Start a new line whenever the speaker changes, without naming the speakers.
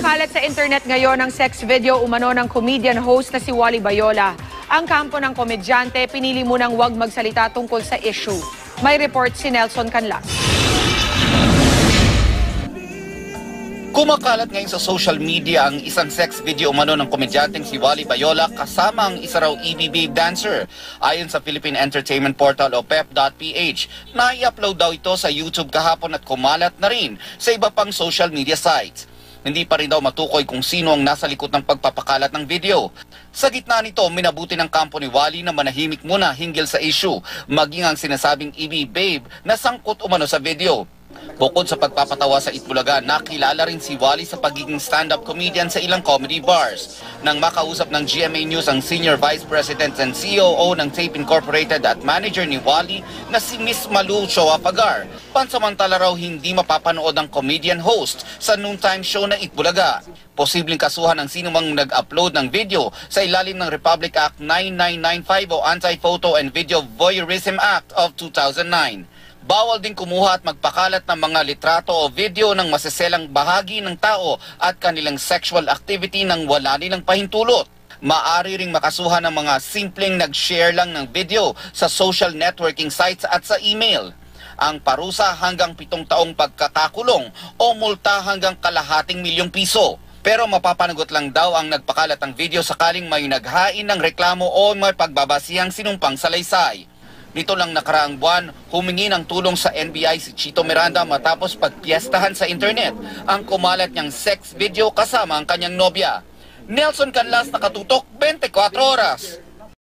Kumakalat sa internet ngayon ang sex video umano ng comedian host na si Wally Bayola. Ang kampo ng komedyante pinili munang huwag magsalita tungkol sa issue. May report si Nelson Canlas.
Kumakalat ngayon sa social media ang isang sex video umano ng komedyanteng si Wally Bayola kasama ang isa raw EB Babe dancer. Ayon sa Philippine Entertainment Portal o PEP.ph, na-i-upload daw ito sa YouTube kahapon at kumalat na rin sa iba pang social media sites. Hindi pa rin daw matukoy kung sino ang nasa likod ng pagpapakalat ng video. Sa gitna nito, minabuti ng kampo ni Wally na manahimik muna hinggil sa issue, maging ang sinasabing EB Babe na sangkot umano sa video. Bukod sa pagpapatawa sa Itbulaga, nakilala rin si Wally sa pagiging stand-up comedian sa ilang comedy bars. Nang makausap ng GMA News ang Senior Vice President and COO ng Tape Incorporated at manager ni Wally na si Miss Malu Shoa Pagar, pansamantala raw hindi mapapanood ang comedian host sa noontime show ng Itbulaga. Posibleng kasuhan ng sinumang nag-upload ng video sa ilalim ng Republic Act 9995 o Anti-Photo and Video Voyeurism Act of 2009. Bawal din kumuha at magpakalat ng mga litrato o video ng maseselang bahagi ng tao at kanilang sexual activity nang wala nilang pahintulot. Maaari ring makasuhan ng mga simpleng nag-share lang ng video sa social networking sites at sa email. Ang parusa hanggang 7 taong pagkakakulong o multa hanggang ₱250,000. Pero mapapanagot lang daw ang nagpakalat ng video sakaling may naghain ng reklamo o may pagbabasihang sinumpang salaysay. Nito lang nakaraang buwan, humingi ng tulong sa NBI si Chito Miranda matapos pagpiestahan sa internet ang kumalat niyang sex video kasama ang kanyang nobya. Nelson Canlas, Nakatutok, 24 Oras.